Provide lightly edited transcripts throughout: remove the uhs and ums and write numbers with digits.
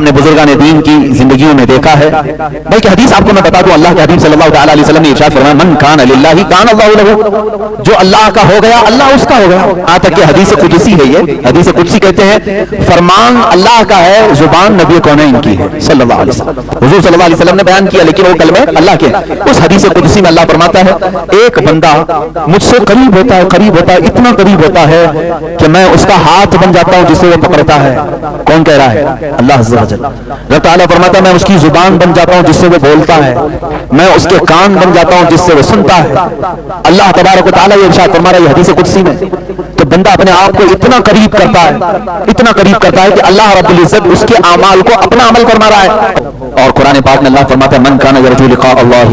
ہم نے بزرگان دین کی زندگیوں میں دیکھا ہے. بلکہ حدیث آپ کو میں بتا دوں, اللہ کے حبیب صلی اللہ تعالی علیہ وسلم نے ارشاد فرمایا من کان للہ کان اللہ لہ, جو اللہ کا ہو گیا اللہ اس کا ہو گیا. یہاں تک کہ حدیث قدسی ہے, یہ حدیث قدسی کہتے ہیں فرمان اللہ کا ہے, زبان نبی کونین کی ہے صلی اللہ علیہ وسلم. حضور صلی اللہ علیہ وسلم نے بیان کیا لیکن وہ کلمے اللہ کے. اس حدیث قدسی میں اللہ فرماتا ہے ایک بندہ مجھ سے قریب ہوتا ہے, قریب ہوتا ہے, اتنا قریب ہوتا ہے کہ میں اس کا ہاتھ بن جاتا ہوں جسے وہ پکڑتا ہے. کون کہہ رہا ہے؟ اللہ عز و جل. اللہ تعالیٰ فرماتا ہے میں اس کی زبان بن جاتا ہوں جس سے وہ بولتا ہے, میں اس کے کان بن جاتا ہوں جس سے وہ سنتا ہے. اللہ تبارک و تعالیٰ یہ ارشاد فرما رہا ہے حدیث قدسی میں. تو بندہ اپنے آپ کو اتنا قریب کرتا ہے, اتنا قریب کرتا ہے کہ اللہ رب العزت اس کے اعمال کو اپنا عمل فرما رہا ہے. اور قرآن پاک میں اللہ فرماتا ہے من کان یرجو لقاء اللہ,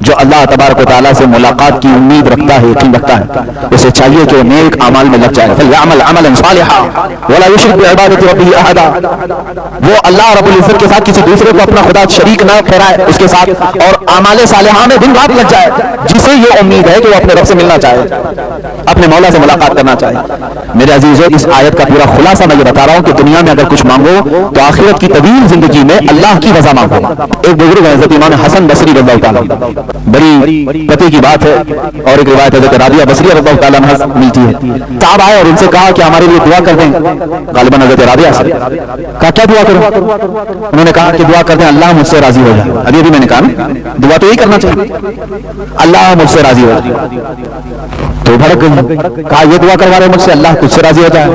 جو اللہ تبارک و تعالیٰ سے ملاقات کی امید رکھتا ہے, یقین رکھتا ہے, اسے چاہیے کہ وہ نیک اعمال میں لگ جائے. فلیعمل عملا صالحا ولا یشرک بعبادۃ ربہ احدا, وہ اللہ رب العزت کے ساتھ کسی دوسرے کو اپنا خدا شریک نہ ٹھہرائے اس کے ساتھ, اور اعمال صالحہ میں دن رات لگ جائے, جسے یہ امید ہے کہ وہ اپنے رب سے ملنا چاہے, اپنے مولا سے ملاقات کرنا چاہے. میرے عزیزو, اس آیت کا پورا خلاصہ میں یہ بتا رہا ہوں کہ دنیا میں اگر کچھ مانگو تو آخرت کی طویل زندگی میں اللہ کی رضا مانگو. ایک بزرگ ہے حضرت امام حسن بصری رضی اللہ تعالیٰ, بڑی پتے کی بات ہے, اور ایک روایت حضرت رابعہ بصری رضی اللہ تعالیٰ عنہ ملتی ہے. صاحب آئے اور ان سے کہا کہ ہمارے لیے دعا کر دیں. غالباً حضرت رابعہ سے کہا کیا دعا کروں؟ انہوں نے کہا کہ دعا کر دیں اللہ مجھ سے راضی ہو جائے. ابھی میں نے کہا دعا تو یہی کرنا چاہیے, اللہ مجھ سے راضی ہو جائے. تو بھڑک گئی, کہا یہ دعا کروا رہے مجھ سے اللہ تجھ سے راضی ہو جائے.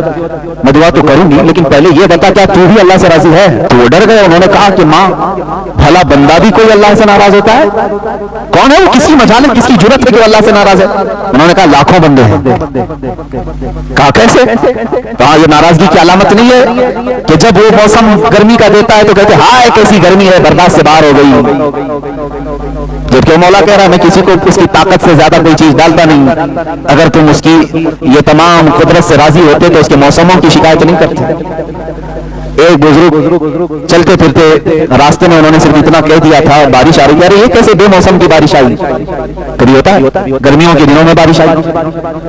میں دعا تو کروں گی لیکن پہلے یہ بتا کیا تو بھی اللہ سے راضی ہے؟ تو وہ ڈر گئے. انہوں نے کہا کہ ماں بھلا بندہ بھی کوئی اللہ سے ناراض ہوتا ہے؟ کون ہے وہ, کس کی مجالس, کس کی جرت ہے کہ وہ اللہ سے ناراض ہے؟ انہوں نے کہا لاکھوں بندے ہیں. کہا کیسے؟ کہا یہ ناراضگی کی علامت نہیں ہے کہ جب وہ موسم گرمی کا دیتا ہے تو کہتے ہائے کیسی گرمی ہے, برداشت سے باہر ہو گئی. جبکہ مولا کہہ رہا ہے میں کسی کو اس کی طاقت سے زیادہ کوئی چیز ڈالتا نہیں. اگر تم اس کی یہ تمام قدرت سے راضی ہوتے تو اس کے موسموں کی شکایت نہیں کرتے. ایک بزرگ چلتے پھرتے راستے میں انہوں نے صرف اتنا کہہ دیا تھا بارش آ رہی ہے. یہ کیسے بے موسم کی بارش آئی؟ کبھی ہوتا ہے گرمیوں کے دنوں میں بارش آئی.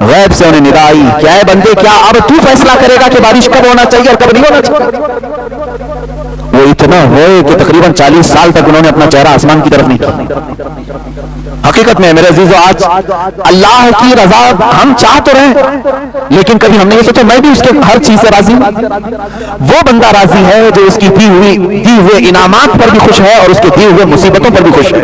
غیب سے انہیں ندا آئی, کیا ہے بندے, کیا اب تو فیصلہ کرے گا کہ بارش کب ہونا چاہیے اور کب نہیں ہونا چاہیے؟ وہ اتنا ہوئے کہ تقریباً 40 سال تک انہوں نے اپنا چہرہ آسمان کی طرف نہیں کیا. حقیقت میں میرے عزیزو آج اللہ کی رضا ہم چاہ تو رہے لیکن کبھی ہم نے یہ سوچا میں بھی اس کے ہر چیز سے راضی ہوں. وہ بندہ راضی ہے جو اس کی دی ہوئے انعامات پر بھی خوش ہے اور اس کے دی ہوئے مصیبتوں پر بھی خوش ہے.